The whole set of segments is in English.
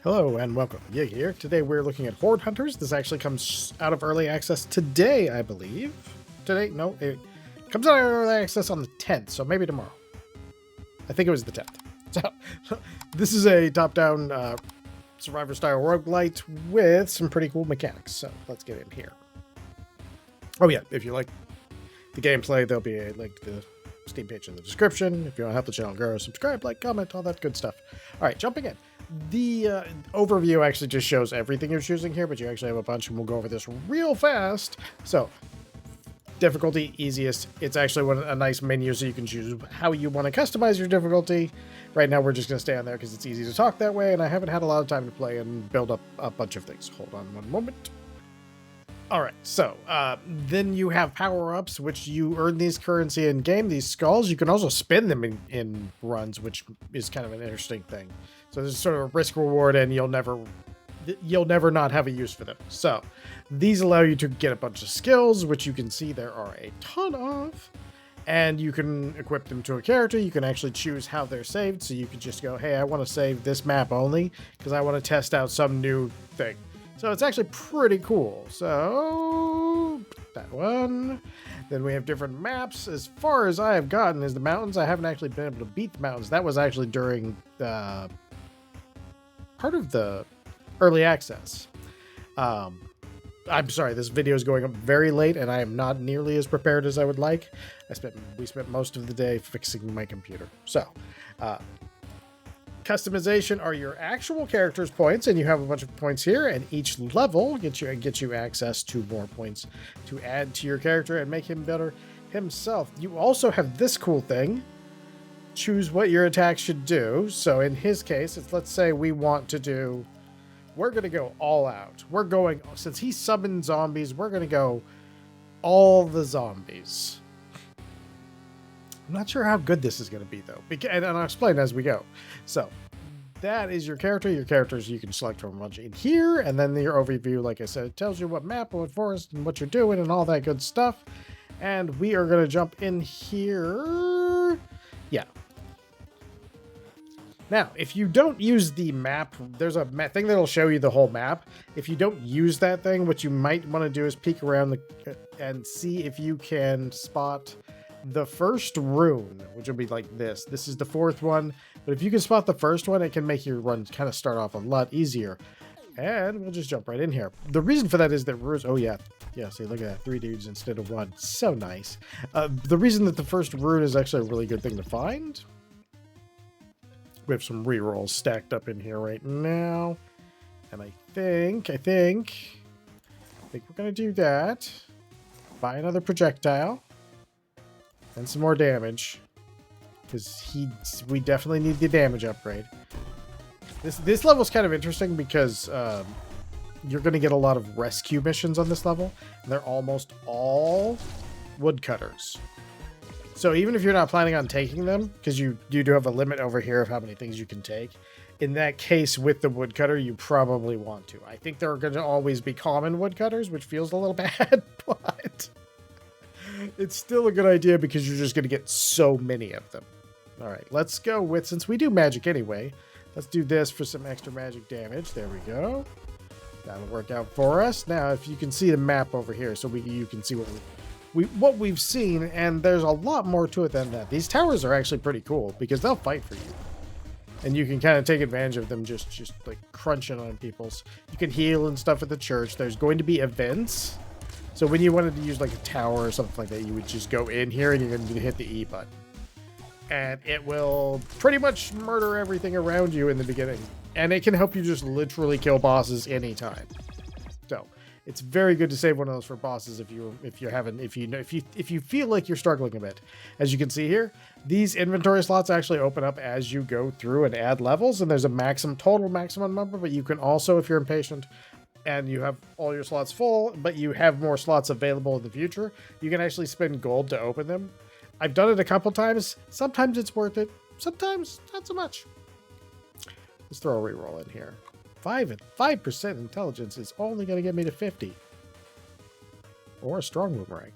Hello and welcome. Yig here. Today we're looking at Horde Hunters. This actually comes out of early access today, I believe. Today? No, it comes out of early access on the 10th, so maybe tomorrow. I think it was the 10th. So, this is a top-down survivor-style rogue-lite with some pretty cool mechanics. So let's get in here. Oh yeah, if you like the gameplay, there'll be a link to the Steam page in the description. If you want to help the channel grow, subscribe, like, comment, all that good stuff. All right, jumping in. The overview actually just shows everything you're choosing here, but you actually have a bunch, and we'll go over this real fast. So, difficulty, easiest. It's actually a nice menu, so you can choose how you want to customize your difficulty. Right now, we're just going to stay on there because it's easy to talk that way, and I haven't had a lot of time to play and build up a bunch of things. Hold on one moment. All right, so then you have power-ups, which you earn these currency in game. These skulls, you can also spin them in runs, which is kind of an interesting thing. So there's sort of a risk reward, and you'll never not have a use for them. So these allow you to get a bunch of skills, which you can see there are a ton of, and you can equip them to a character. You can actually choose how they're saved. So you can just go, hey, I want to save this map only because I want to test out some new thing. So it's actually pretty cool. So that one. Then we have different maps. As far as I have gotten is the mountains. I haven't actually been able to beat the mountains. That was actually during the part of the early access. I'm sorry, this video is going up very late and I am not nearly as prepared as I would like. We spent most of the day fixing my computer. So, customization are your actual character's points, and you have a bunch of points here, and each level gets you access to more points to add to your character and make him better himself. You also have this cool thing. Choose what your attack should do. So in his case, let's say we want to do, we're going to go all out. Since he summoned zombies, we're going to go all the zombies. I'm not sure how good this is going to be, though. And I'll explain as we go. So, that is your character. Your characters you can select from a bunch in here. And then your overview, like I said, it tells you what map, what forest, and what you're doing, and all that good stuff. And we are going to jump in here. Yeah. Now, if you don't use the map, there's a thing that'll show you the whole map. If you don't use that thing, what you might want to do is peek around and see if you can spot the first rune, which will be like this. This is the fourth one, but if you can spot the first one, it can make your run kind of start off a lot easier. And we'll just jump right in here. The reason for that is that runes, oh yeah, see, look at that, 3 dudes instead of 1. So nice. The reason that the first rune is actually a really good thing to find. We have some rerolls stacked up in here right now. And I think we're gonna do that. Buy another projectile. And some more damage, because we definitely need the damage upgrade. This level's kind of interesting because you're going to get a lot of rescue missions on this level, and they're almost all woodcutters. So even if you're not planning on taking them, because you do have a limit over here of how many things you can take, in that case with the woodcutter, you probably want to. I think there are going to always be common woodcutters, which feels a little bad, but it's still a good idea because you're just going to get so many of them. All right, let's go with, since we do magic anyway, let's do this for some extra magic damage. There we go. That'll work out for us. Now, if you can see the map over here, so you can see what we've seen, and there's a lot more to it than that. These towers are actually pretty cool because they'll fight for you. And you can kind of take advantage of them just like crunching on people's. You can heal and stuff at the church. There's going to be events. So when you wanted to use like a tower or something like that, you would just go in here and you're going to hit the E button. And it will pretty much murder everything around you in the beginning. And it can help you just literally kill bosses anytime. So it's very good to save one of those for bosses if you feel like you're struggling a bit. As you can see here, these inventory slots actually open up as you go through and add levels, and there's a total maximum number, but you can also, if you're impatient, and you have all your slots full, but you have more slots available in the future, you can actually spend gold to open them. I've done it a couple times. Sometimes it's worth it. Sometimes not so much. Let's throw a reroll in here. 5% intelligence is only going to get me to 50. Or a strong boomerang.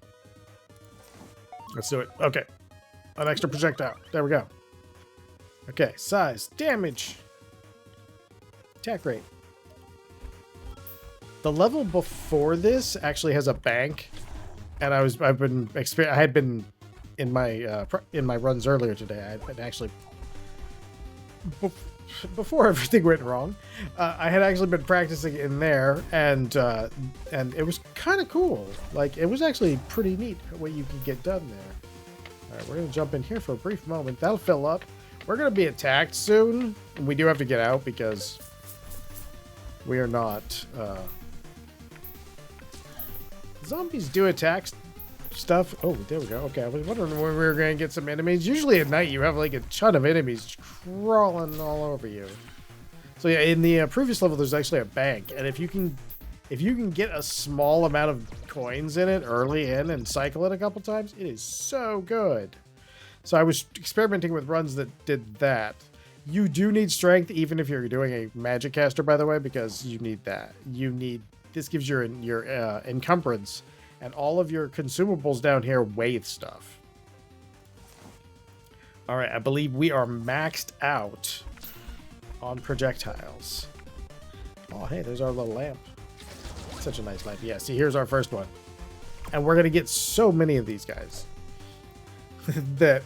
Let's do it. Okay. An extra projectile. There we go. Okay, size, damage. attack rate. The level before this actually has a bank, and I had been in my runs earlier today. I've been actually before everything went wrong. I had actually been practicing in there, and it was kind of cool. Like, it was actually pretty neat what you could get done there. All right, we're gonna jump in here for a brief moment. That'll fill up. We're gonna be attacked soon, and we do have to get out because we are not. Zombies do attack stuff. Oh, there we go. Okay, I was wondering when we were gonna get some enemies. Usually at night you have like a ton of enemies crawling all over you. So yeah, in the previous level there's actually a bank, and if you can get a small amount of coins in it early in and cycle it a couple times, it is so good. So I was experimenting with runs that did that. You do need strength even if you're doing a magic caster, by the way, because you need that. This gives your encumbrance, and all of your consumables down here weigh stuff. All right, I believe we are maxed out on projectiles. Oh, hey, there's our little lamp. Such a nice lamp. Yeah, see, here's our first one. And we're going to get so many of these guys that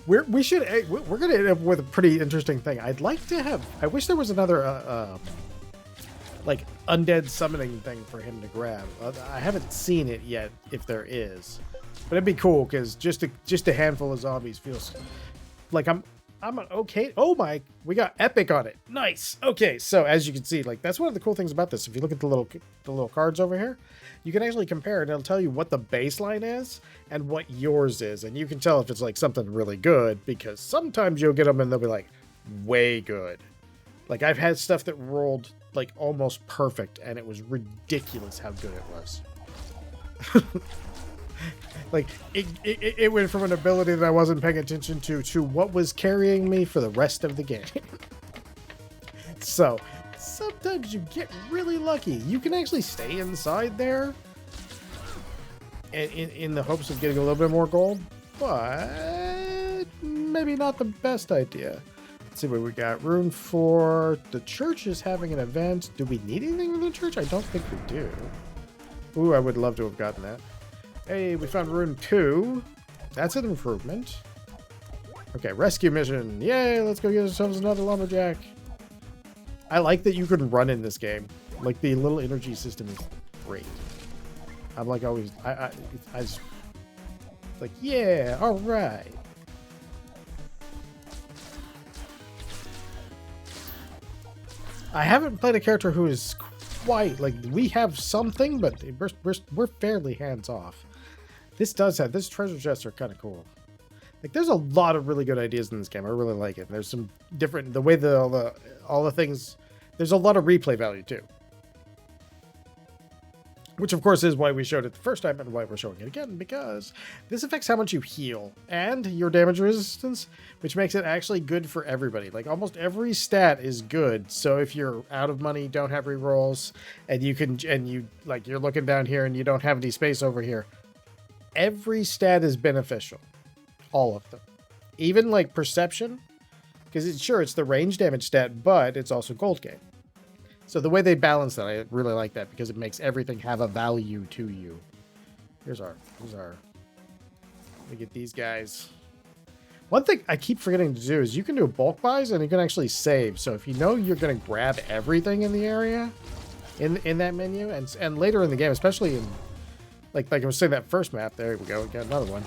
we're going to end up with a pretty interesting thing. I wish there was another like undead summoning thing for him to grab. I haven't seen it yet if there is, but it'd be cool because just a handful of zombies feels like I'm an okay. Oh my, we got epic on it. Nice. Okay, so as you can see, like, that's one of the cool things about this. If you look at the little cards over here, you can actually compare it. It'll tell you what the baseline is and what yours is, and you can tell if it's like something really good, because sometimes you'll get them and they'll be like way good. Like, I've had stuff that rolled like almost perfect, and it was ridiculous how good it was. Like, it went from an ability that I wasn't paying attention to what was carrying me for the rest of the game. So sometimes you get really lucky. You can actually stay inside there in the hopes of getting a little bit more gold, but maybe not the best idea. Let's see what we got. Rune 4. The church is having an event. Do we need anything from the church? I don't think we do. Ooh, I would love to have gotten that. Hey, we found Rune 2. That's an improvement. Okay, rescue mission. Yay, let's go get ourselves another lumberjack. I like that you can run in this game. Like, the little energy system is great. I'm like always, I just, like, yeah, all right. I haven't played a character who is quite, like, we have something, but we're fairly hands-off. This treasure chests are kind of cool. Like, there's a lot of really good ideas in this game. I really like it. There's some different, the way all the things, there's a lot of replay value too. Which, of course, is why we showed it the first time and why we're showing it again, because this affects how much you heal and your damage resistance, which makes it actually good for everybody. Like, almost every stat is good. So if you're out of money, don't have rerolls, and you're looking down here and you don't have any space over here, every stat is beneficial. All of them. Even, like, perception, because it's the range damage stat, but it's also gold gain. So the way they balance that, I really like that, because it makes everything have a value to you. Here's our, let me get these guys. One thing I keep forgetting to do is you can do bulk buys and you can actually save. So if you know you're going to grab everything in the area, in that menu, and later in the game, especially in, like I was saying, that first map, there we go, we got another one.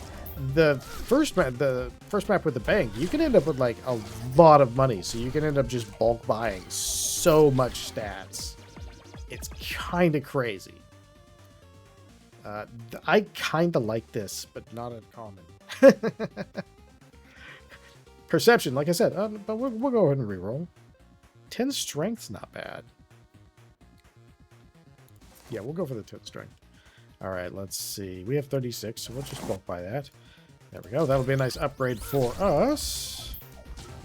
The first map with the bank, you can end up with like a lot of money, so you can end up just bulk buying so much stats. It's kind of crazy. I kind of like this, but not uncommon. Perception, like I said, but we'll go ahead and reroll. 10 strength's not bad. Yeah, we'll go for the 10 strength. All right, let's see. We have 36, so we'll just bulk buy that. There we go. That'll be a nice upgrade for us.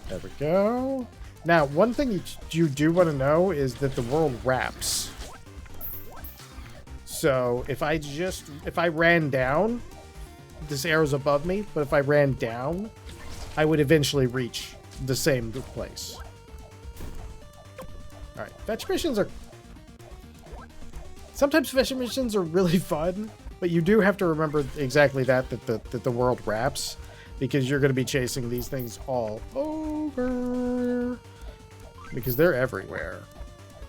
There we go. Now, one thing you do want to know is that the world wraps. So if I ran down, this arrow's above me, but if I ran down, I would eventually reach the same place. All right, fetch missions are... Sometimes fetch missions are really fun, but you do have to remember exactly that the world wraps, because you're going to be chasing these things all over, because they're everywhere.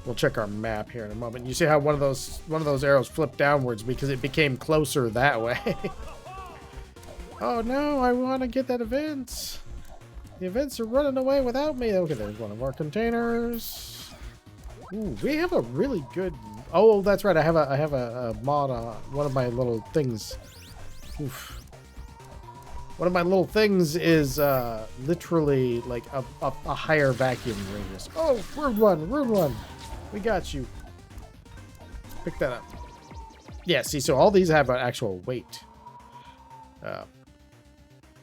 We'll check our map here in a moment. You see how one of those arrows flipped downwards because it became closer that way. Oh no, I want to get that event. The events are running away without me. Okay, there's one of our containers. Ooh, we have a really good... Oh, that's right. I have a mod on one of my little things. Oof. One of my little things is literally like a higher vacuum radius. Oh, rude one, rude one. We got you. Pick that up. Yeah, see, so all these have an actual weight.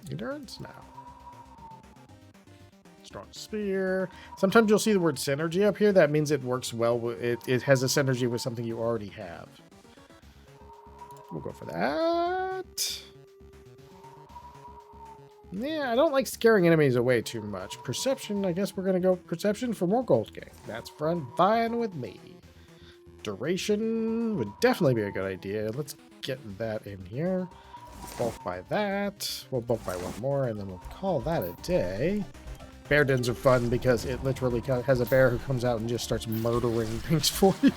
Endurance now. Strong spear. Sometimes you'll see the word synergy up here. That means it works well. It has a synergy with something you already have. We'll go for that. Yeah, I don't like scaring enemies away too much. Perception, I guess we're going to go perception for more gold gain. That's fine with me. Duration would definitely be a good idea. Let's get that in here. Bulk by that. We'll bulk by one more, and then we'll call that a day. Bear dens are fun because it literally has a bear who comes out and just starts murdering things for you.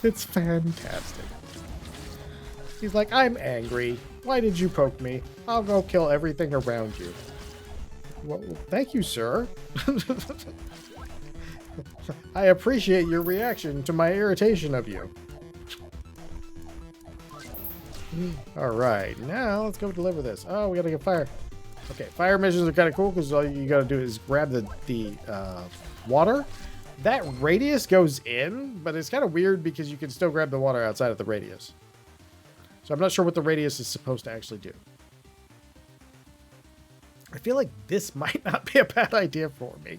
It's fantastic. He's like, I'm angry. Why did you poke me? I'll go kill everything around you. Well, thank you, sir. I appreciate your reaction to my irritation of you. All right, now let's go deliver this. Oh, we gotta get fire. Okay, fire missions are kind of cool because all you gotta do is grab the water. That radius goes in, but it's kind of weird because you can still grab the water outside of the radius. So I'm not sure what the radius is supposed to actually do. I feel like this might not be a bad idea for me.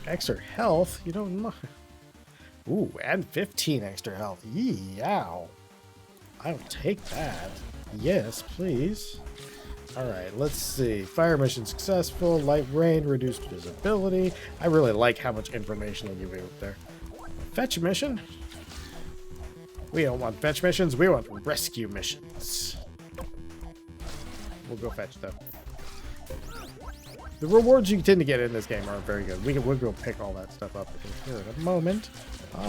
Extra health, you don't know. Ooh, and 15 extra health. Yow. I'll take that. Yes, please. All right, let's see. Fire mission successful. Light rain, reduced visibility. I really like how much information they give you up there. Fetch mission. We don't want fetch missions. We want rescue missions. We'll go fetch them. The rewards you tend to get in this game aren't very good. We'll go pick all that stuff up here in a moment.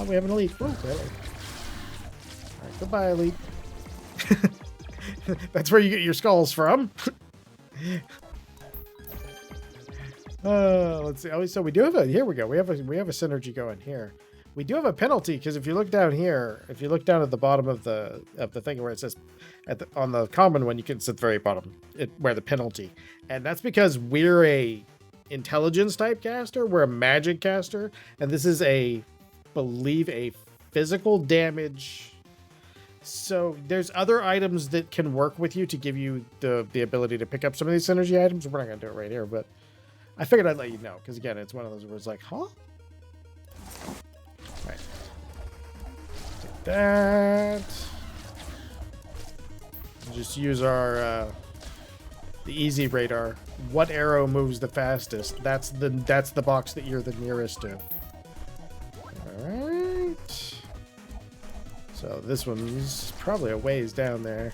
We have an elite. Oh, really? All right, goodbye, elite. That's where you get your skulls from. Let's see. Oh, so we do have a. Here we go. We have a synergy going here. We do have a penalty because if you look down here, if you look down at the bottom of the thing where it says on the common one, you can see at the very bottom where the penalty, and that's because we're a intelligence type caster. We're a magic caster, and this is believe a physical damage. So there's other items that can work with you to give you the ability to pick up some of these synergy items. We're not gonna do it right here, but I figured I'd let you know because again, it's one of those where it's like, huh? Right. Take that. Just use our the easy radar. What arrow moves the fastest? That's the box that you're the nearest to. Alright. So this one's probably a ways down there.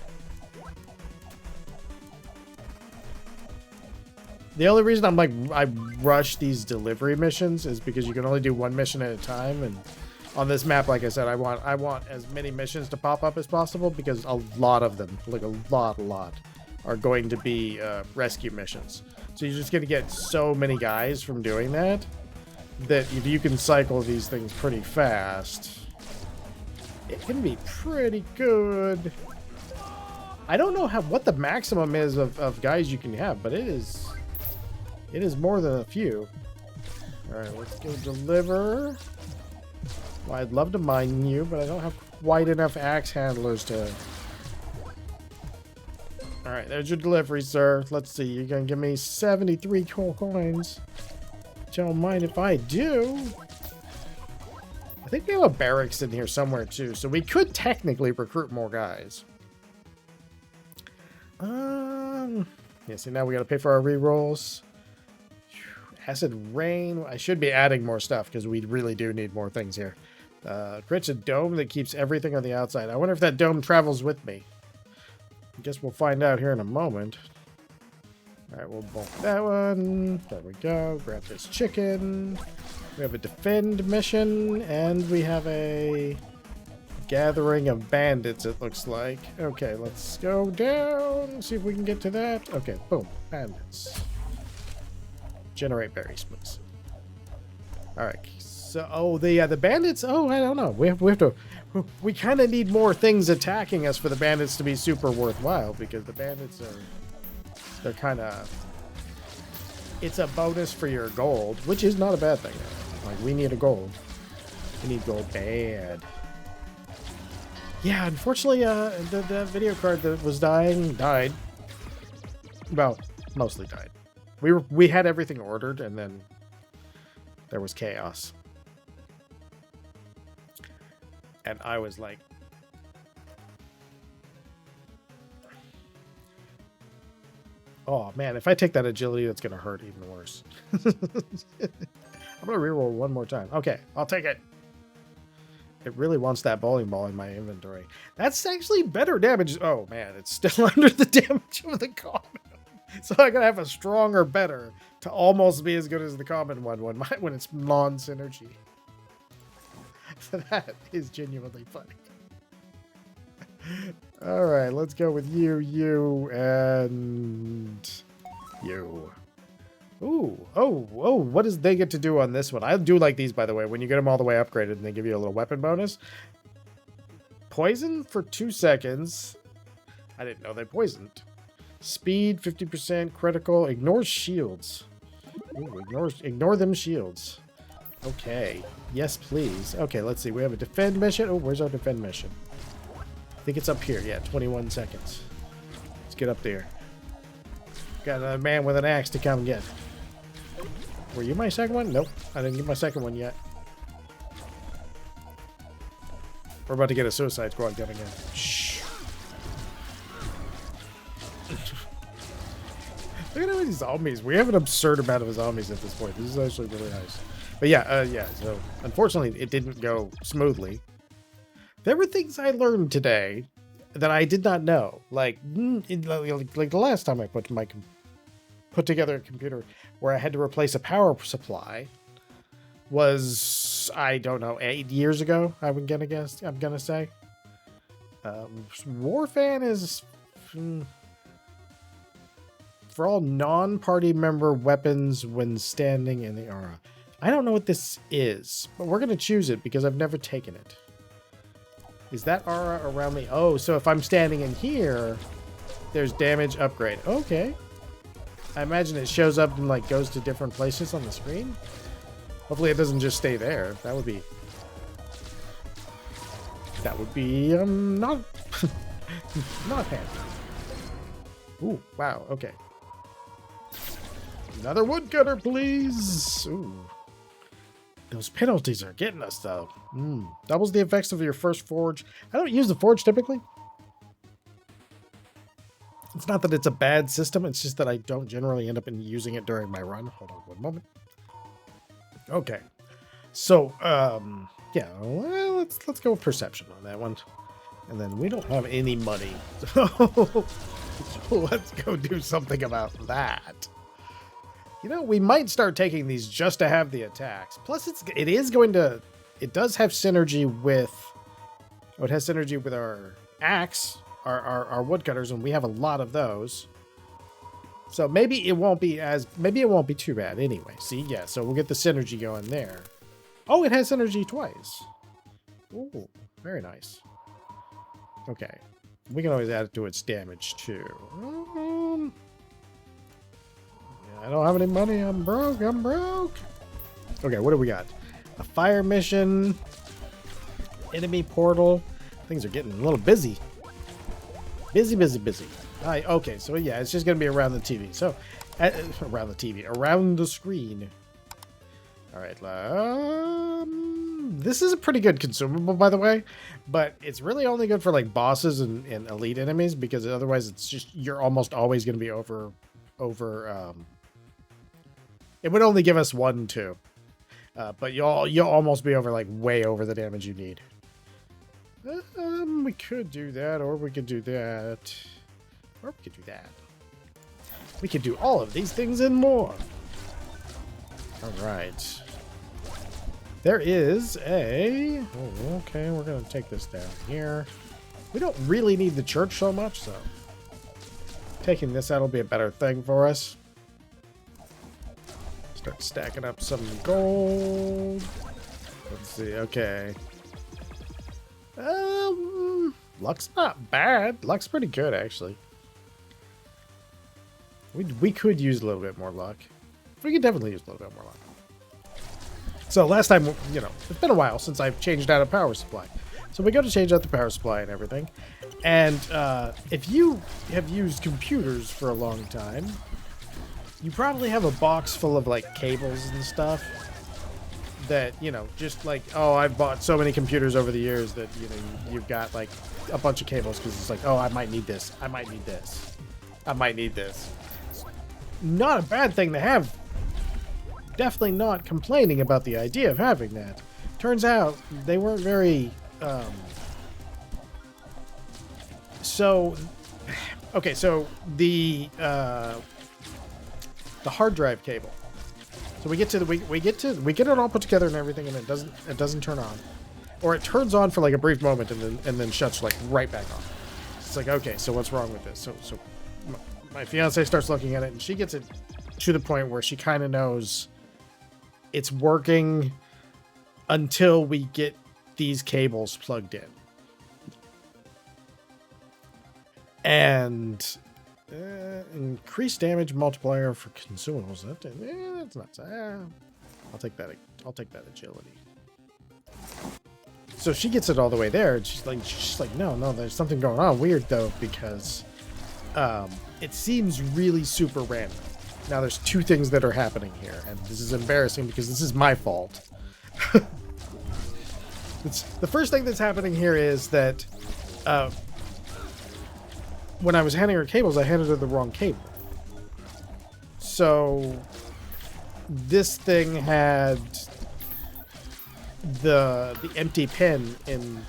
The only reason I'm like I rush these delivery missions is because you can only do one mission at a time, and on this map, like I said, I want as many missions to pop up as possible because a lot of them, like a lot, are going to be rescue missions. So you're just going to get so many guys from doing that you can cycle these things pretty fast. It can be pretty good. I don't know what the maximum is of guys you can have, but it is more than a few. All right, let's go deliver. Well, I'd love to mine you, but I don't have quite enough axe handlers to... Alright, there's your delivery, sir. Let's see, you're gonna give me 73 coins. Don't mind if I do. I think we have a barracks in here somewhere, too, so we could technically recruit more guys. Yeah, see, now we gotta pay for our rerolls. Acid rain. I should be adding more stuff because we really do need more things here. Creates a dome that keeps everything on the outside. I wonder if that dome travels with me. I guess we'll find out here in a moment. All right, we'll bulk that one. There we go. Grab this chicken. We have a defend mission, and we have a gathering of bandits, it looks like. Okay, let's go down, see if we can get to that. Okay, boom, bandits. Generate berries, please. All right, so, the bandits, I don't know. We kind of need more things attacking us for the bandits to be super worthwhile, because the bandits they're kind of, it's a bonus for your gold, which is not a bad thing. Like, we need a gold. We need gold bad. Yeah, unfortunately, the video card that was died. Well, mostly died. We had everything ordered, and then there was chaos. And I was like, oh man, if I take that agility, that's gonna hurt even worse. I'm gonna reroll one more time. Okay, I'll take it. It really wants that bowling ball in my inventory. That's actually better damage. Oh man, it's still under the damage of the common. So I gotta have a stronger better to almost be as good as the common one when it's non-synergy. So that is genuinely funny. All right, let's go with you, and you. Ooh, oh, what does they get to do on this one? I do like these, by the way, when you get them all the way upgraded and they give you a little weapon bonus. Poison for 2 seconds. I didn't know they poisoned. Speed, 50%, critical, ignores shields. Ooh, ignore them shields. Okay, yes, please. Okay, let's see, we have a defend mission. Oh, where's our defend mission? I think it's up here, yeah, 21 seconds. Let's get up there. Got another man with an axe to come get. Were you my second one? Nope. I didn't get my second one yet. We're about to get a suicide squad coming in. Shh. Look at how many zombies. We have an absurd amount of zombies at this point. This is actually really nice. But yeah, so unfortunately it didn't go smoothly. There were things I learned today that I did not know. Like the last time I put together a computer where I had to replace a power supply was, I don't know, 8 years ago, I'm gonna say. Warfan is for all non-party member weapons when standing in the aura. I don't know what this is, but we're gonna choose it because I've never taken it. Is that aura around me? Oh, so if I'm standing in here, there's damage upgrade. Okay. I imagine it shows up and like goes to different places on the screen. Hopefully it doesn't just stay there. That would be not not handy. Ooh, wow, okay. Another woodcutter, please. Ooh. Those penalties are getting us, though. Doubles the effects of your first forge. I don't use the forge typically. It's not that it's a bad system. It's just that I don't generally end up using it during my run. Hold on one moment. Okay. So, yeah, well, let's go with perception on that one. And then we don't have any money. So let's go do something about that. You know, we might start taking these just to have the attacks. Plus, it does have synergy with, it has synergy with our axe, our woodcutters, and we have a lot of those. So maybe it won't be too bad anyway. See, yeah, so we'll get the synergy going there. Oh, it has synergy twice. Ooh, very nice. Okay, we can always add it to its damage too. I don't have any money. I'm broke. Okay, what do we got? A fire mission. Enemy portal. Things are getting a little busy. Busy. Okay, so yeah, it's just going to be around the TV. So, around the screen. All right. This is a pretty good consumable, by the way. But it's really only good for like bosses and elite enemies, because otherwise it's just, you're almost always going to be over It would only give us 1, 2. But you'll almost be over, like, way over the damage you need. We could do that, or we could do that. Or we could do that. We could do all of these things and more. Alright. There is a... Oh, okay, we're going to take this down here. We don't really need the church so much, so... Taking this out will be a better thing for us. Start stacking up some gold. Let's see, okay. Luck's not bad. Luck's pretty good, actually. We could use a little bit more luck. We could definitely use a little bit more luck. So last time, you know, it's been a while since I've changed out a power supply. So we go to change out the power supply and everything. And if you have used computers for a long time, you probably have a box full of, like, cables and stuff that, you know, just like, oh, I've bought so many computers over the years that, you know, you've got, like, a bunch of cables because it's like, oh, I might need this. I might need this. I might need this. Not a bad thing to have. Definitely not complaining about the idea of having that. Turns out they weren't very... So... Okay, so the hard drive cable. So we get it all put together and everything, and it doesn't turn on, or it turns on for like a brief moment and then shuts like right back on. It's like, okay, so what's wrong with this? So my fiance starts looking at it, and she gets it to the point where she kind of knows it's working until we get these cables plugged in. And increased damage multiplier for consumables. That's not. I'll take that. I'll take that agility. So she gets it all the way there, and she's like, no, there's something going on. Weird though, because it seems really super random. Now there's 2 things that are happening here, and this is embarrassing because this is my fault. The first thing that's happening here is that when I was handing her cables, I handed her the wrong cable. So this thing had the empty pin in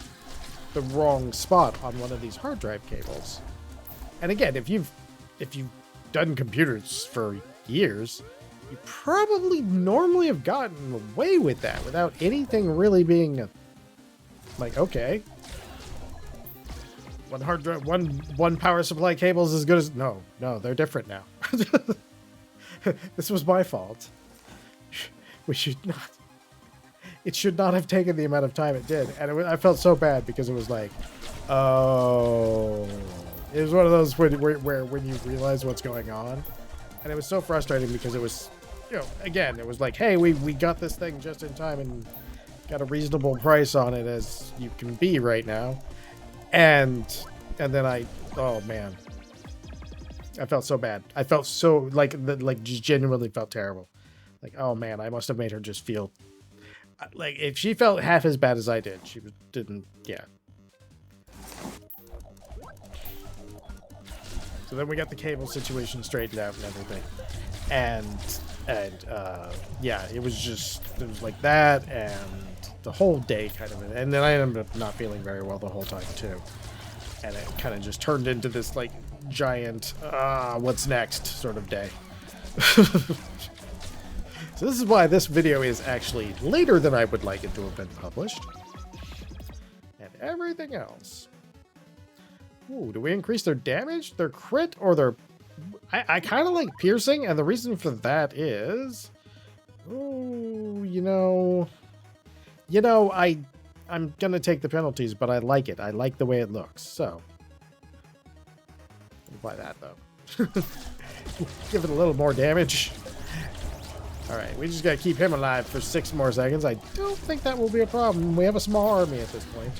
the wrong spot on one of these hard drive cables. And again, if you've done computers for years, you probably normally have gotten away with that without anything really being like, okay, one hard drive, one power supply cable is as good as no, they're different now. This was my fault. We should not. It should not have taken the amount of time it did, and I felt so bad because it was like, oh, it was one of those when you realize what's going on, and it was so frustrating because it was, you know, again, it was like, hey, we got this thing just in time and got a reasonable price on it as you can be right now. And then oh man, I felt so bad. I felt so like just genuinely felt terrible. Like, oh man, I must have made her just feel like if she felt half as bad as I did, she didn't. Yeah. So then we got the cable situation straightened out and everything, and yeah, it was like that, and the whole day kind of, and then I ended up not feeling very well the whole time too. And it kind of just turned into this like giant, what's next sort of day. So this is why this video is actually later than I would like it to have been published. And everything else. Ooh, do we increase their damage, their crit, or their... I kind of like piercing, and the reason for that is... Ooh, you know, I'm gonna take the penalties, but I like it. I like the way it looks, so we'll buy that though. Give it a little more damage. All right, we just gotta keep him alive for 6 more seconds. I don't think that will be a problem. We have a small army at this point.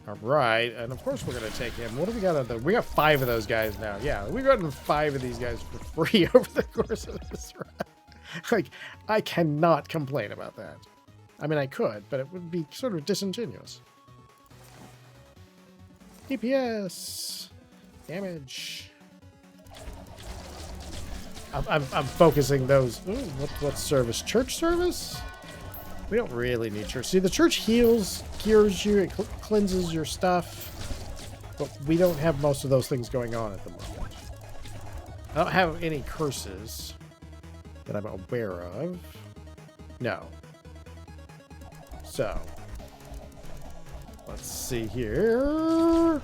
All right, and of course we're gonna take him. What do we got? We got 5 of those guys now. Yeah, we've gotten 5 of these guys for free over the course of this run. Like, I cannot complain about that. I mean, I could, but it would be sort of disingenuous. DPS. Damage. I'm focusing those. Ooh, what service? Church service? We don't really need church. See, the church heals, cures you, it cleanses your stuff. But we don't have most of those things going on at the moment. I don't have any curses that I'm aware of. No. So, let's see here.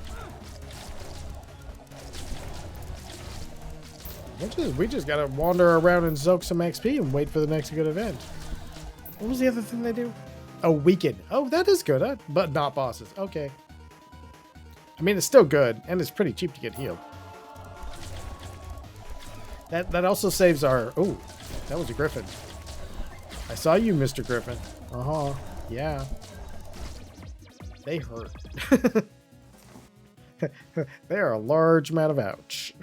We just gotta wander around and soak some XP and wait for the next good event. What was the other thing they do? Oh, weaken. Oh, that is good, but not bosses. Okay. I mean, it's still good, and it's pretty cheap to get healed. That also saves our... Oh, that was a griffin. I saw you, Mr. Griffin. Uh-huh. Yeah. They hurt. They are a large amount of ouch.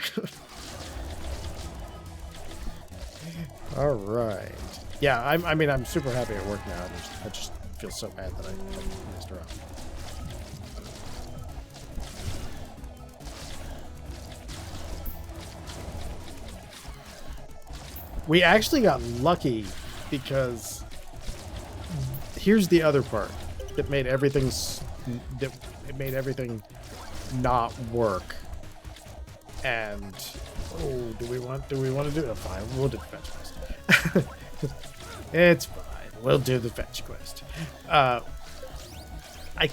All right. Yeah, I mean, I'm super happy at work now. I just feel so bad that I messed around. We actually got lucky because here's the other part that made everything not work. And oh, do we want to do it? Fine, we'll do the fetch quest. It's fine. We'll do the fetch quest. I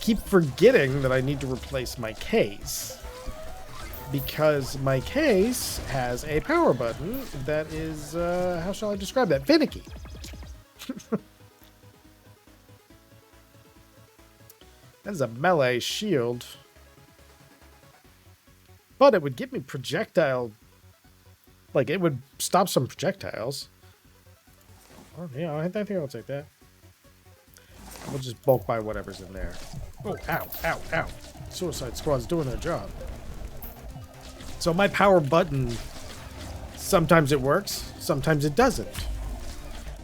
keep forgetting that I need to replace my case because my case has a power button that is how shall I describe that? Finicky. That is a melee shield. But it would give me projectile. Like, it would stop some projectiles. Oh, yeah, I think I'll take that. We'll just bulk buy whatever's in there. Oh, ow, ow, ow. Suicide Squad's doing their job. So my power button, sometimes it works, sometimes it doesn't.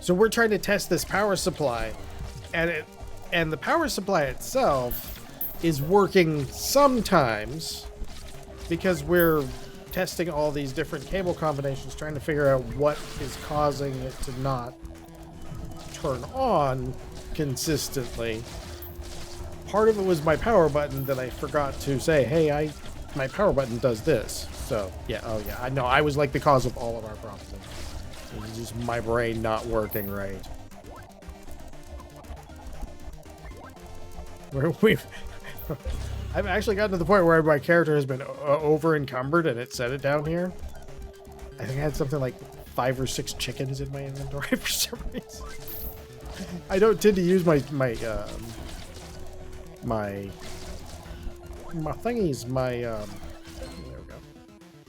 So we're trying to test this power supply, and the power supply itself is working sometimes because we're testing all these different cable combinations, trying to figure out what is causing it to not turn on consistently. Part of it was my power button that I forgot to say, hey, my power button does this. So, yeah, oh yeah, I know, I was like the cause of all of our problems. It was just my brain not working right. I've actually gotten to the point where my character has been over encumbered and it said it down here. I think I had something like 5 or 6 chickens in my inventory for some reason. I don't tend to use my thingies, there we go.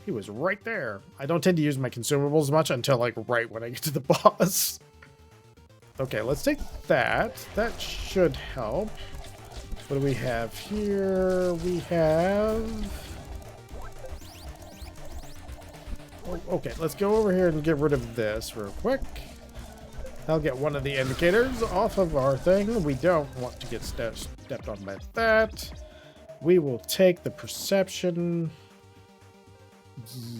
He was right there. I don't tend to use my consumables much until like right when I get to the boss. Okay, let's take that. That should help. What do we have here? We have... Oh, okay, let's go over here and get rid of this real quick. I'll get one of the indicators off of our thing. We don't want to get stepped on by that. We will take the perception.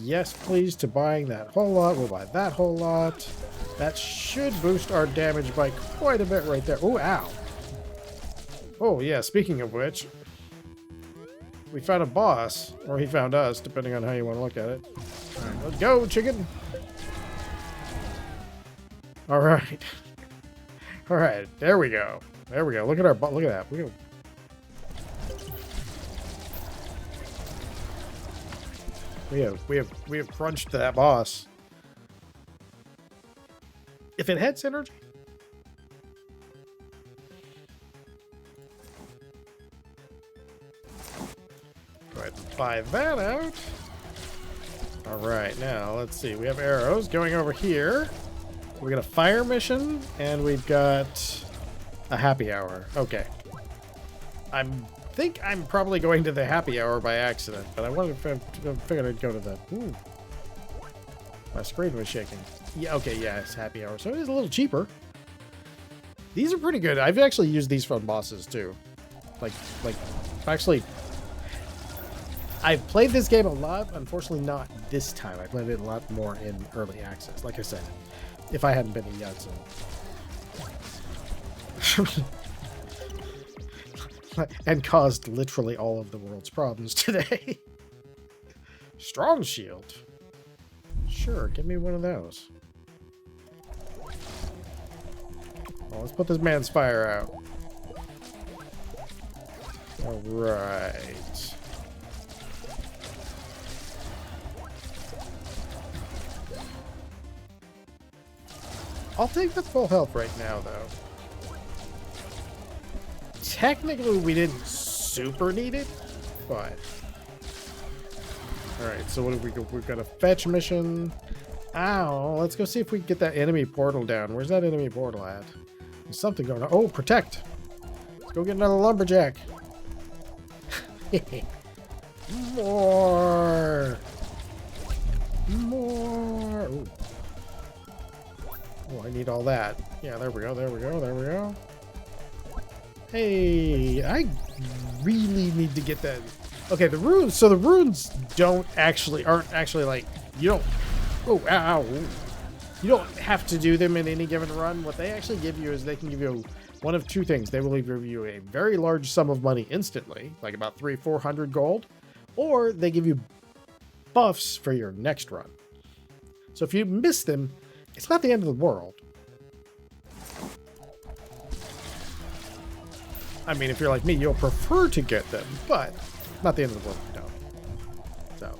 Yes, please, to buying that whole lot. We'll buy that whole lot. That should boost our damage by quite a bit right there. Oh, ow. Oh, yeah, speaking of which, we found a boss, or he found us, depending on how you want to look at it. All right, let's go, chicken. All right. All right, there we go. There we go. Look at our, look at that. We have crunched that boss. If it had synergy. Go ahead and buy that out. All right, now let's see. We have arrows going over here. We got a fire mission, and we've got a happy hour. Okay. I think I'm probably going to the happy hour by accident, but I wanted to figure I'd go to the... Ooh. My screen was shaking. Yeah, okay, yeah, it's happy hour, so it is a little cheaper. These are pretty good. I've actually used these from bosses, too. Like, actually... I've played this game a lot. Unfortunately, not this time. I played it a lot more in early access. Like I said, if I hadn't been a Yudson. And caused literally all of the world's problems today. Strong shield. Sure, give me one of those. Well, let's put this man's fire out. All right. I'll take the full health right now, though. Technically, we didn't super need it, but... Alright, so what have we got? We've got a fetch mission. Ow, let's go see if we can get that enemy portal down. Where's that enemy portal at? There's something going on. Oh, protect! Let's go get another lumberjack. More! More! Ooh. Oh, I need all that. Yeah, there we go, there we go, there we go. Hey, I really need to get that. Okay, the runes. So the runes aren't actually like, you don't. Oh, ow, ow. You don't have to do them in any given run. What they actually give you is they can give you one of two things. They will either give you a very large sum of money instantly, like about 300-400 gold, or they give you buffs for your next run. So if you miss them, it's not the end of the world. I mean, if you're like me, you'll prefer to get them, but not the end of the world. No. So.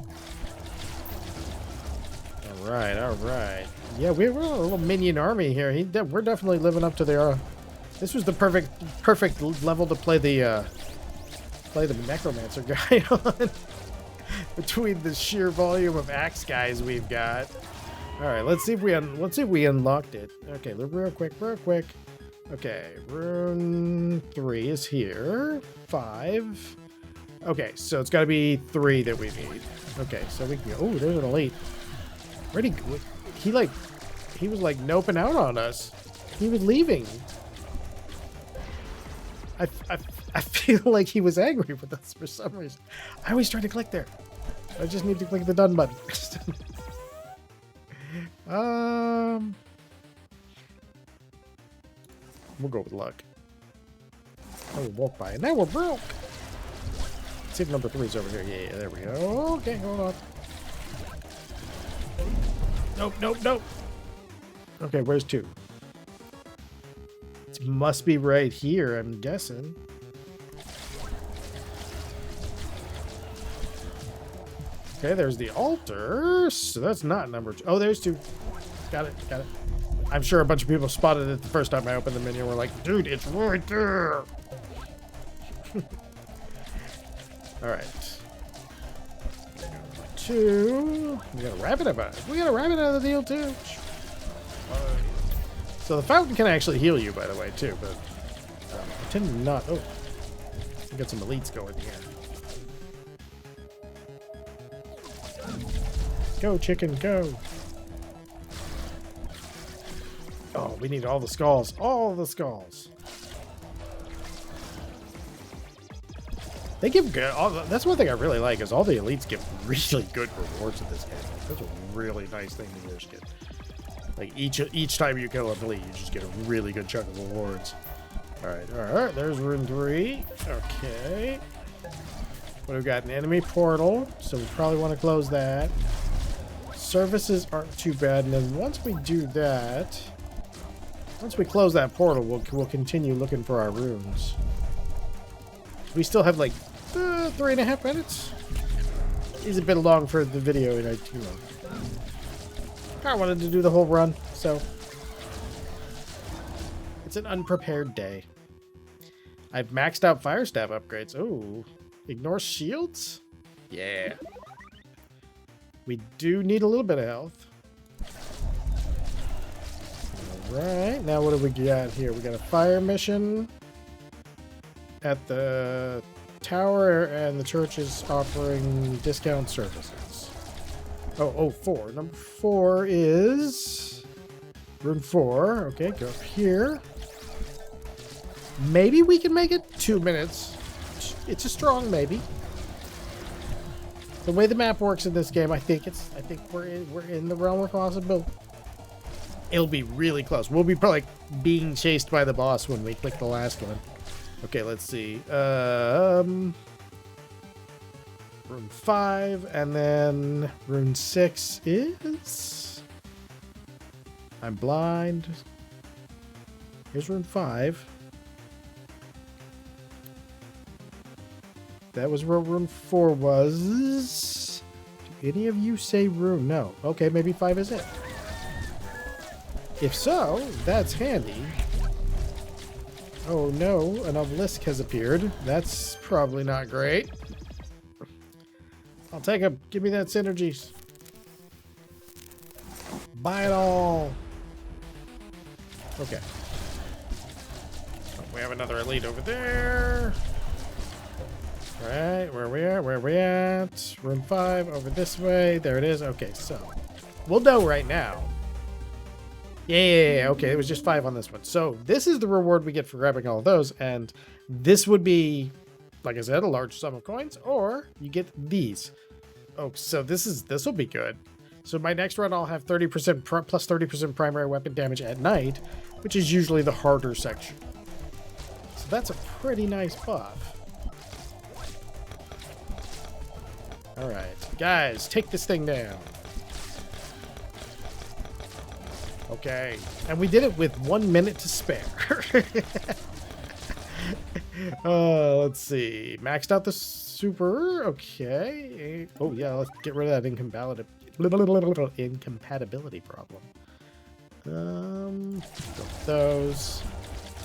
All right, all right. Yeah, we're a little minion army here. We're definitely living up to their. This was the perfect level to play the necromancer guy on. Between the sheer volume of axe guys we've got. All right, let's see if we unlocked it. Okay, real quick. Okay, rune 3 is here. 5. Okay, so it's got to be 3 that we need. Okay, so we can go. Oh, there's an elite. Where'd he go? He was like noping out on us. He was leaving. I feel like he was angry with us for some reason. I always try to click there. I just need to click the done button. We'll go with luck. Oh, we walked by, and now we're broke. Let's see if number 3's over here. Yeah, there we go. Okay, hold on. Nope. Okay, where's 2? It must be right here, I'm guessing. Okay, there's the altar. So that's not number 2. Oh, there's 2. Got it. I'm sure a bunch of people spotted it the first time I opened the menu and were like, dude, it's right there. All right. 2. We got a rabbit about it. We got a rabbit out of the deal, too. So the fountain can actually heal you, by the way, too. But I tend to not. Oh, we got some elites going here. Go, chicken, go. Oh, we need all the skulls. All the skulls. They give good. That's one thing I really like is all the elites give really good rewards in this game. That's a really nice thing to just get. Like each time you kill an elite, you just get a really good chunk of rewards. All right. There's rune 3. Okay. But we've got an enemy portal, so we probably want to close that. Services aren't too bad, and then once we do that. Once we close that portal, we'll continue looking for our runes. We still have like 3.5 minutes. It's a bit long for the video, and I wanted to do the whole run, so it's an unprepared day. I've maxed out fire staff upgrades. Oh, ignore shields? Yeah. We do need a little bit of health. Right, now what do we got here? We got a fire mission at the tower, and the church is offering discount services. Oh, 4. Number 4 is rune 4. Okay, go up here. Maybe we can make it 2 minutes. It's a strong maybe. The way the map works in this game, I think we're in the realm of possibility. It'll be really close. We'll be probably being chased by the boss when we click the last one. Okay, let's see. Rune 5, and then Rune 6 is... I'm blind. Here's Rune 5. That was where Rune 4 was. Do any of you say Rune? No. Okay, maybe 5 is it. If so, that's handy. Oh no, an obelisk has appeared. That's probably not great. I'll take him. Give me that synergies. Buy it all. Okay. Oh, we have another elite over there. All right, where are we at? Room 5 over this way. There it is. Okay, so we'll know right now. Yeah, okay, it was just 5 on this one. So this is the reward we get for grabbing all of those, and this would be, like I said, a large sum of coins, or you get these. Oh, so this will be good. So my next run, I'll have 30% plus 30% primary weapon damage at night, which is usually the harder section. So that's a pretty nice buff. All right, guys, take this thing down. Okay, and we did it with 1 minute to spare. Let's see. Maxed out the super. Okay. Oh, yeah, let's get rid of that incompatibility problem. Those.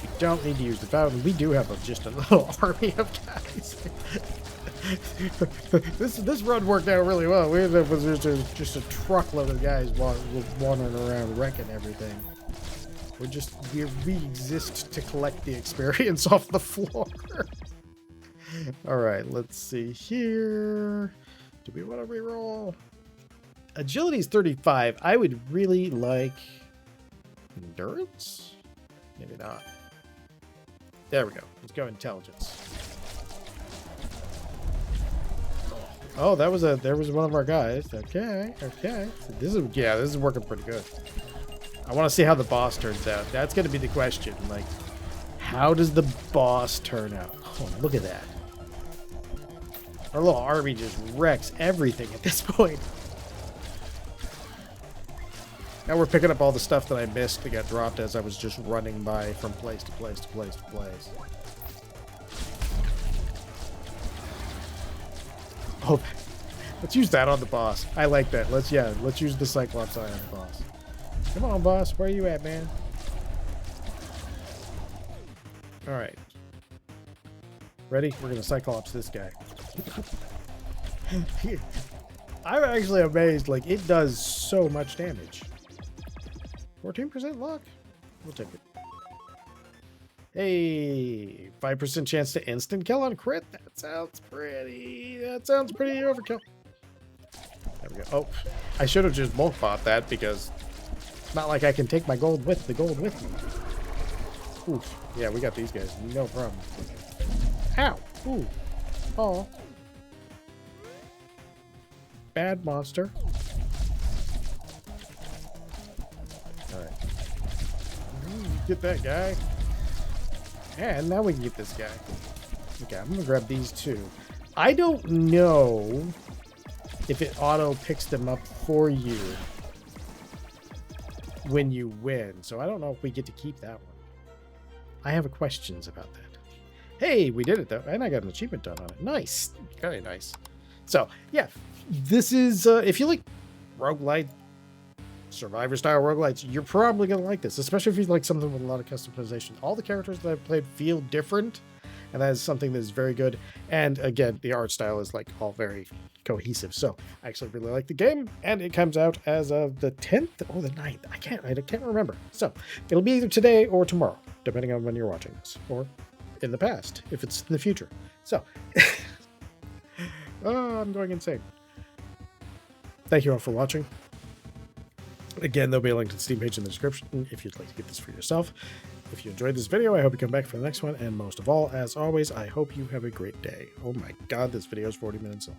We don't need to use the fountain. We do have just a little army of guys. This run worked out really well. We ended up with just a truckload of guys wandering around wrecking everything. We exist to collect the experience off the floor. All right, let's see here. Do we want to reroll? Agility is 35. I would really like endurance. Maybe not. There we go. Let's go intelligence. Oh, there was one of our guys. Okay. So this is working pretty good. I want to see how the boss turns out. That's going to be the question. Like, how does the boss turn out? Oh, look at that. Our little army just wrecks everything at this point. Now we're picking up all the stuff that I missed that got dropped as I was just running by from place to place to place to place. Oh, let's use that on the boss. I like that. Let's use the Cyclops eye on the boss. Come on, boss. Where are you at, man? All right. Ready? We're going to Cyclops this guy. I'm actually amazed. Like, it does so much damage. 14% luck? We'll take it. Hey, 5% chance to instant kill on crit. That sounds pretty overkill. There we go. Oh, I should have just bulk bought that because it's not like I can take my gold with me. Oof. Yeah, we got these guys. No problem. Ow. Ooh. Oh. Bad monster. All right. Get that guy. And now we can get this guy. Okay, I'm going to grab these two. I don't know if it auto picks them up for you when you win. So I don't know if we get to keep that one. I have questions about that. Hey, we did it though. And I got an achievement done on it. Nice. Very nice. So yeah, this is, if you like roguelite, survivor style roguelites, you're probably going to like this, especially if you like something with a lot of customization. All the characters that I've played feel different, and that is something that is very good. And again, the art style is like all very cohesive. So I actually really like the game, and it comes out as of the 10th or the 9th. I can't remember. So it'll be either today or tomorrow, depending on when you're watching this, or in the past, if it's in the future. So oh, I'm going insane. Thank you all for watching. Again, there'll be a link to the Steam page in the description if you'd like to get this for yourself. If you enjoyed this video, I hope you come back for the next one. And most of all, as always, I hope you have a great day. Oh my God, this video is 40 minutes long.